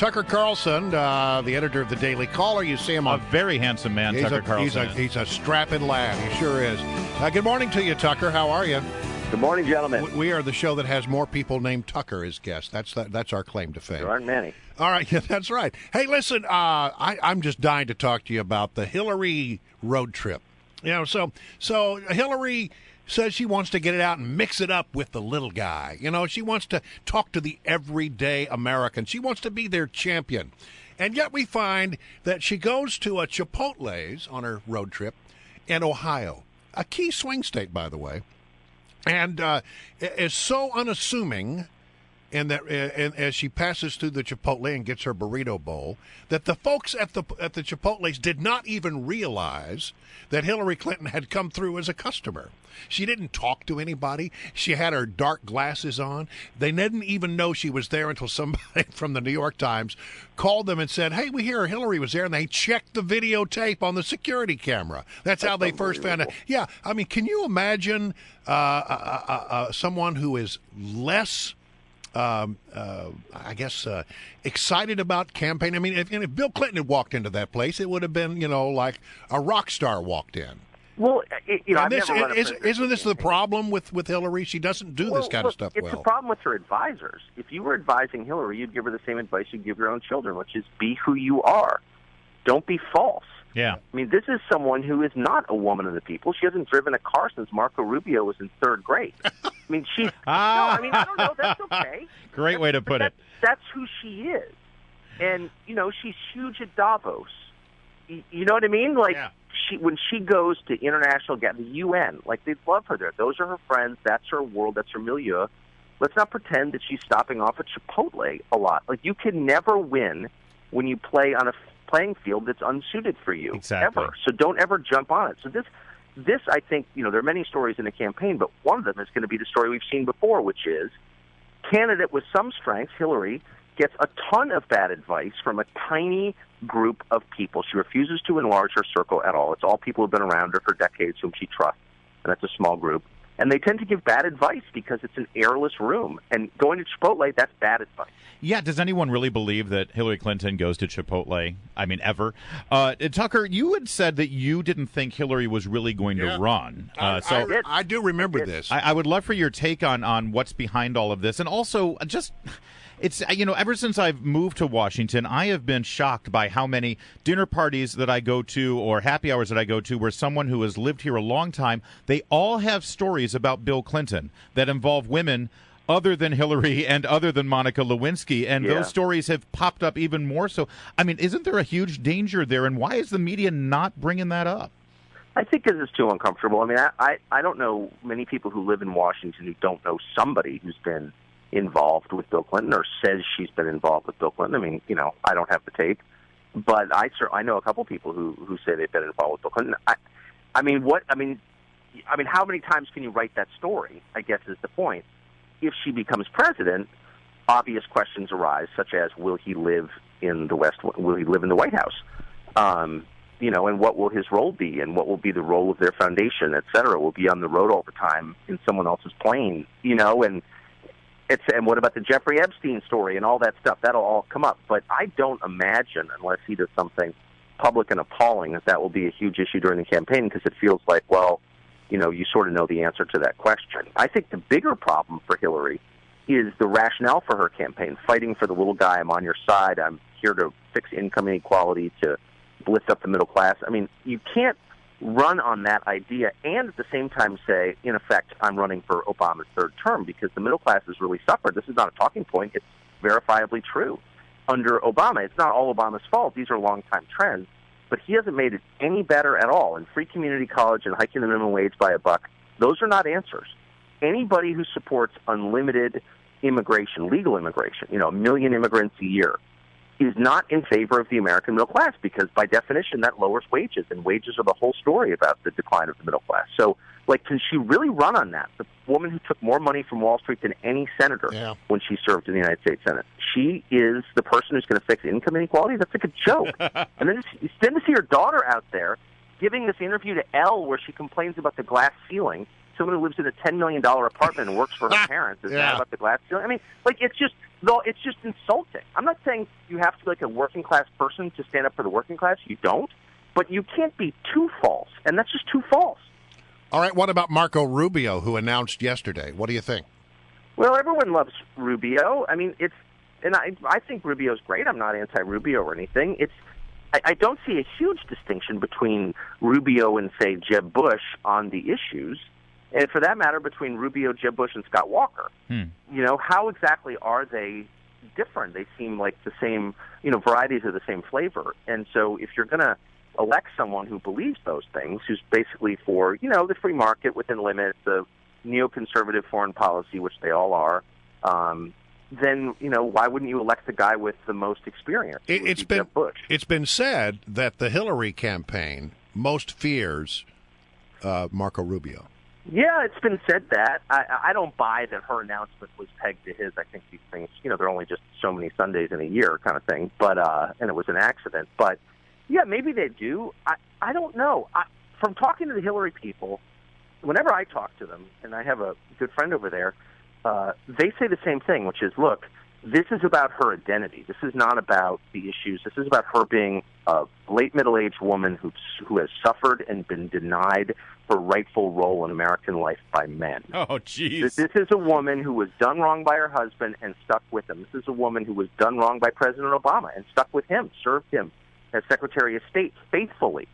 Tucker Carlson, the editor of the Daily Caller. You see him on... A very handsome man, Tucker Carlson. He's a strapping lad. He sure is. Good morning to you, Tucker. How are you? Good morning, gentlemen. We are the show that has more people named Tucker as guests. That's our claim to fame. There aren't many. All right, yeah, that's right. Hey, listen, I'm just dying to talk to you about the Hillary road trip. So Hillary says she wants to get it out and mix it up with the little guy. She wants to talk to the everyday American. She wants to be their champion. And yet we find that she goes to a Chipotle's on her road trip in Ohio, a key swing state, by the way, and is so unassuming and as she passes through the Chipotle and gets her burrito bowl, that the folks at the Chipotle's did not even realize that Hillary Clinton had come through as a customer. She didn't talk to anybody. She had her dark glasses on. They didn't even know she was there until somebody from the New York Times called them and said, "Hey, we hear Hillary was there," and they checked the videotape on the security camera. That's how they first found out. Yeah, I mean, can you imagine someone who is less excited about campaign? I mean, if Bill Clinton had walked into that place, it would have been, like a rock star walked in. Well, isn't this the problem with Hillary? She doesn't do this kind of stuff well. It's a problem with her advisors. If you were advising Hillary, you'd give her the same advice you'd give your own children, which is be who you are. Don't be false. Yeah. I mean, this is someone who is not a woman of the people. She hasn't driven a car since Marco Rubio was in third grade. I mean, I don't know. That's okay. Great way to put it. That's who she is. And, she's huge at Davos. You know what I mean? Like, yeah. When she goes to international, the UN, they love her there. Those are her friends. That's her world. That's her milieu. Let's not pretend that she's stopping off at Chipotle a lot. You can never win when you play on a playing field that's unsuited for you. Exactly. Ever. So don't ever jump on it. So this, I think, there are many stories in a campaign, but one of them is going to be the story we've seen before, which is candidate with some strengths, Hillary, gets a ton of bad advice from a tiny group of people. She refuses to enlarge her circle at all. It's all people who've been around her for decades whom she trusts, and that's a small group. And they tend to give bad advice because it's an airless room. And going to Chipotle, that's bad advice. Yeah, does anyone really believe that Hillary Clinton goes to Chipotle? I mean, ever? Tucker, you had said that you didn't think Hillary was really going to run. I do remember this. I would love for your take on what's behind all of this. And also, just... It's, ever since I've moved to Washington, I have been shocked by how many dinner parties that I go to or happy hours that I go to where someone who has lived here a long time, they all have stories about Bill Clinton that involve women other than Hillary and other than Monica Lewinsky, and those stories have popped up even more. So, I mean, isn't there a huge danger there, and why is the media not bringing that up? I think because it's too uncomfortable. I mean, I don't know many people who live in Washington who don't know somebody who's been involved with Bill Clinton or says she's been involved with Bill Clinton. I mean, I don't have the tape, but I know a couple people who say they've been involved with Bill Clinton. I mean, how many times can you write that story, I guess is the point. If she becomes president, obvious questions arise, such as will he live in the White House? And what will his role be, and what will be the role of their foundation, et cetera? Will be on the road all the time in someone else's plane, and what about the Jeffrey Epstein story and all that stuff? That'll all come up. But I don't imagine, unless he does something public and appalling, that will be a huge issue during the campaign, because it feels like, you sort of know the answer to that question. I think the bigger problem for Hillary is the rationale for her campaign, fighting for the little guy. I'm on your side. I'm here to fix income inequality, to lift up the middle class. I mean, you can't run on that idea and at the same time say, in effect, I'm running for Obama's third term, because the middle class has really suffered. This is not a talking point. It's verifiably true. Under Obama, it's not all Obama's fault. These are long-time trends, but he hasn't made it any better at all. And free community college and hiking the minimum wage by $1, those are not answers. Anybody who supports unlimited immigration, legal immigration, 1 million immigrants a year, is not in favor of the American middle class, because by definition that lowers wages, and wages are the whole story about the decline of the middle class. So, can she really run on that? The woman who took more money from Wall Street than any senator when she served in the United States Senate, she is the person who's going to fix income inequality? That's like a joke. And then to see her daughter out there giving this interview to Elle where she complains about the glass ceiling, someone who lives in a $10 million apartment and works for her parents is mad about the glass ceiling. I mean, like, it's just insulting. I'm not saying you have to be like a working class person to stand up for the working class. You don't. But you can't be too false, and that's just too false. All right, what about Marco Rubio, who announced yesterday? What do you think? Well, everyone loves Rubio. I mean, I think Rubio's great. I'm not anti-Rubio or anything. I don't see a huge distinction between Rubio and, say, Jeb Bush on the issues, and for that matter, between Rubio, Jeb Bush, and Scott Walker. You know, how exactly are they different? They seem like the same, varieties of the same flavor. And so if you're going to elect someone who believes those things, who's basically for, the free market within limits, the neoconservative foreign policy, which they all are, then, why wouldn't you elect the guy with the most experience? It's been said that the Hillary campaign most fears Marco Rubio. Yeah, it's been said that. I don't buy that her announcement was pegged to his. I think these things, there are only just so many Sundays in a year kind of thing, but and it was an accident. But, yeah, maybe they do. I don't know. From talking to the Hillary people, whenever I talk to them, and I have a good friend over there, they say the same thing, which is, look, this is about her identity. This is not about the issues. This is about her being a late middle-aged woman who has suffered and been denied her rightful role in American life by men. Oh, jeez. This is a woman who was done wrong by her husband and stuck with him. This is a woman who was done wrong by President Obama and stuck with him, served him as Secretary of State faithfully,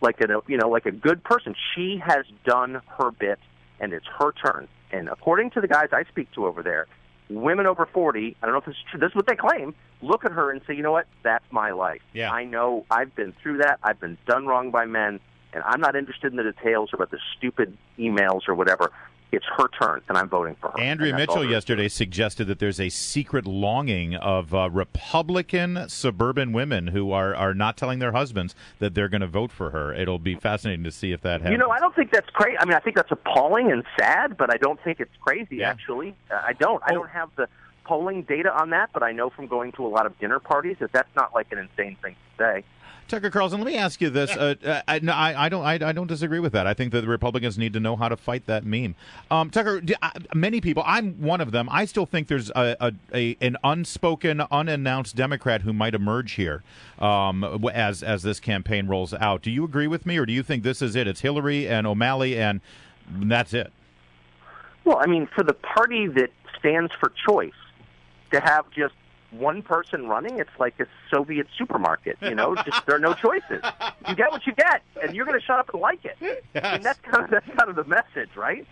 like a good person. She has done her bit, and it's her turn. And according to the guys I speak to over there, women over 40, I don't know if this is true, this is what they claim, look at her and say, you know what, that's my life. Yeah. I know I've been through that. I've been done wrong by men, and I'm not interested in the details about the stupid emails or whatever. It's her turn, and I'm voting for her. Andrea Mitchell yesterday suggested that there's a secret longing of Republican suburban women who are not telling their husbands that they're going to vote for her. It'll be fascinating to see if that happens. I don't think that's crazy. I mean, I think that's appalling and sad, but I don't think it's crazy, actually. I don't have the polling data on that, but I know from going to a lot of dinner parties that that's not like an insane thing to say. Tucker Carlson, let me ask you this. I don't disagree with that. I think that the Republicans need to know how to fight that meme. Tucker, many people, I'm one of them, I still think there's an unspoken, unannounced Democrat who might emerge here as this campaign rolls out. Do you agree with me, or do you think this is it? It's Hillary and O'Malley, and that's it? Well, I mean, for the party that stands for choice, to have just one person running, it's like a Soviet supermarket, just there are no choices. You get what you get, and you're going to shut up and like it. Yes. I mean, that's kind of the message, right?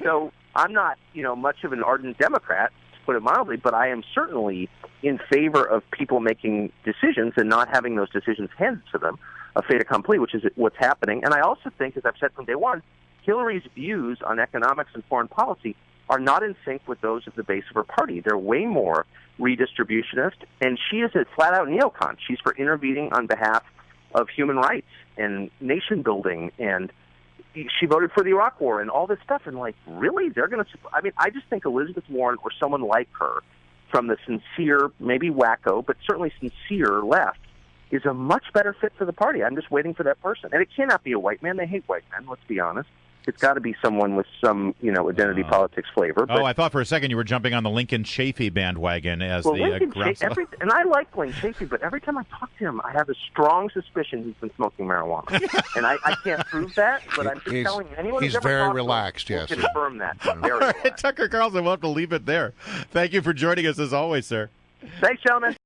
So I'm not, much of an ardent Democrat, to put it mildly, but I am certainly in favor of people making decisions and not having those decisions handed to them, a fait accompli, which is what's happening. And I also think, as I've said from day one, Hillary's views on economics and foreign policy are not in sync with those of the base of her party. They're way more redistributionist, and she is a flat-out neocon. She's for intervening on behalf of human rights and nation building, and she voted for the Iraq War and all this stuff. And, really? They're going to – I mean, I just think Elizabeth Warren or someone like her from the sincere, maybe wacko, but certainly sincere left is a much better fit for the party. I'm just waiting for that person. And it cannot be a white man. They hate white men, let's be honest. It's got to be someone with some, identity politics flavor. But, I thought for a second you were jumping on the Lincoln Chafee bandwagon as and I like Lincoln Chafee, but every time I talk to him, I have a strong suspicion he's been smoking marijuana. And I can't prove that, but I'm just telling you, anyone who's ever very talked relaxed, to him yes. will confirm that. Very All right, Tucker Carlson, we'll have to leave it there. Thank you for joining us as always, sir. Thanks, gentlemen.